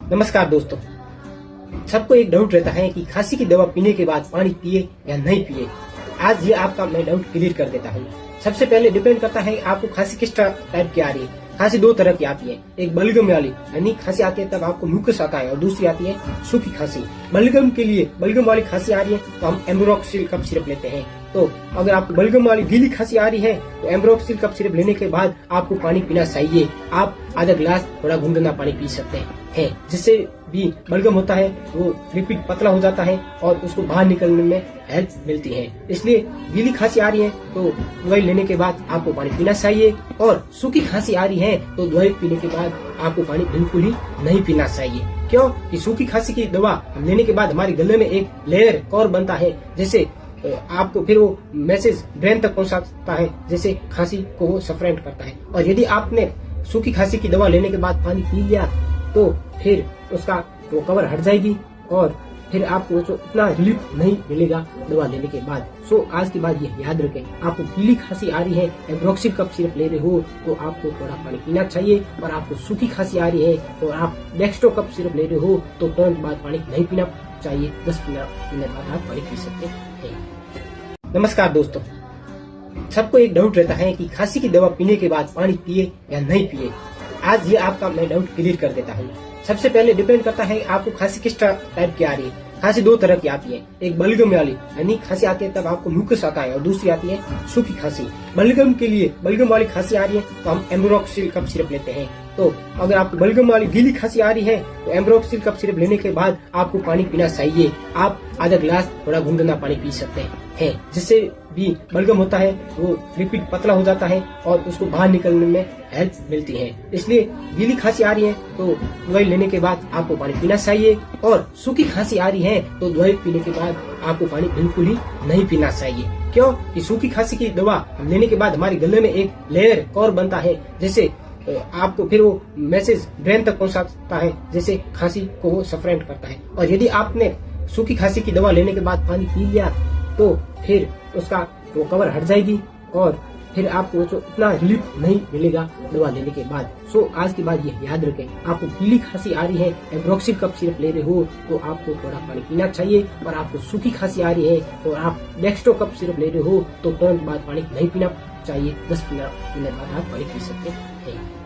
नमस्कार दोस्तों। सबको एक डाउट रहता है कि खांसी की दवा पीने के बाद पानी पिए या नहीं पिए। आज ये आपका मैं डाउट क्लियर कर देता हूँ। सबसे पहले डिपेंड करता है आपको खांसी किस टाइप की आ रही है। खांसी दो तरह की आती है, एक बलगम वाली यानी खांसी आती है तब आपको म्यूकस आता है, और दूसरी आती है सूखी खांसी। बलगम वाली खांसी आ रही है तो हम एम्ब्रोक्सिल कफ सिरप लेते हैं। तो अगर आपको बलगम वाली गीली खांसी आ रही है तो एम्ब्रोक्सिल कफ सिरप लेने के बाद आपको पानी पीना चाहिए। आप आधा गिलास थोड़ा गुनगुना पानी पी सकते हैं, जिससे भी बलगम होता है वो लिपिड पतला हो जाता है और उसको बाहर निकलने में हेल्प मिलती है। इसलिए गीली खांसी आ रही है तो दवाई लेने के बाद आपको पानी पीना चाहिए, और सूखी खांसी आ रही है तो दवाई पीने के बाद आपको पानी बिल्कुल ही नहीं पीना चाहिए। क्यों कि सूखी खांसी की दवा लेने के बाद हमारे गले में एक लेयर कवर बनता है, जैसे आपको फिर वो मैसेज ब्रेन तक पहुंचाता है, जैसे खांसी को वो सफरेंट करता है। और यदि आपने सूखी खांसी की दवा लेने के बाद पानी पी लिया तो फिर उसका वो कवर हट जाएगी और फिर आपको इतना रिलीफ नहीं मिलेगा दवा लेने के बाद। सो आज के बाद ये याद रखें, आपको गीली खांसी आ रही है, एम्ब्रोक्सिल कफ सिरप ले रहे हो तो आपको थोड़ा पानी पीना चाहिए, और आपको सूखी खांसी आ रही है और आप डेक्स्ट्रो कफ सिरप ले रहे हो तो तुरंत बाद पानी नहीं पीना चाहिए। 10 मिनट बाद आप पानी पी सकते हैं। नमस्कार दोस्तों। सबको एक डाउट रहता है कि खांसी की दवा पीने के बाद पानी पिए या नहीं पिए। आज ये आपका मैं डाउट क्लियर कर देता हूँ। सबसे पहले डिपेंड करता है आपको खांसी किस टाइप की आ रही है। खांसी दो तरह की आती है, एक बलगम वाली यानी खांसी आती है तब आपको म्यूकस आता है, और दूसरी आती है सूखी खांसी। बलगम वाली खांसी आ रही है तो हम एम्ब्रोक्सिल कफ सिरप लेते हैं। तो अगर आपको बलगम वाली गीली खांसी आ रही है तो एम्ब्रोक्सिल कफ सिरप लेने के बाद आपको पानी पीना चाहिए। आप आधा गिलास थोड़ा गुनगुना पानी पी सकते हैं, जिससे भी बलगम होता है वो लिपिड पतला हो जाता है और उसको बाहर निकलने में हेल्प मिलती है। इसलिए गीली खांसी आ रही है तो दवाई लेने के बाद आपको पानी पीना चाहिए, और सूखी खांसी आ रही है तो दवाई पीने के बाद आपको पानी बिल्कुल ही नहीं पीना चाहिए। क्यों कि सूखी खांसी की दवा लेने के बाद हमारे गले में एक लेयर कवर बनता है, जैसे आपको फिर वो मैसेज ब्रेन तक पहुंचाता है, जैसे खांसी को वो सफरेंट करता है। और यदि आपने सूखी खांसी की दवा लेने के बाद पानी पी लिया तो फिर उसका वो कवर हट जाएगी और फिर आपको इतना रिलीफ नहीं मिलेगा दवा लेने के बाद। सो आज के बाद ये याद रखें, आपको गीली खांसी आ रही है, एम्ब्रोक्सिल कफ सिरप ले रहे हो तो आपको थोड़ा पानी पीना चाहिए, और आपको सूखी खांसी आ रही है और आप डेक्स्ट्रो कफ सिरप ले रहे हो तो तुरंत बाद पानी नहीं पीना चाहिए। 10 मिनट बाद आप पानी पी सकते हैं।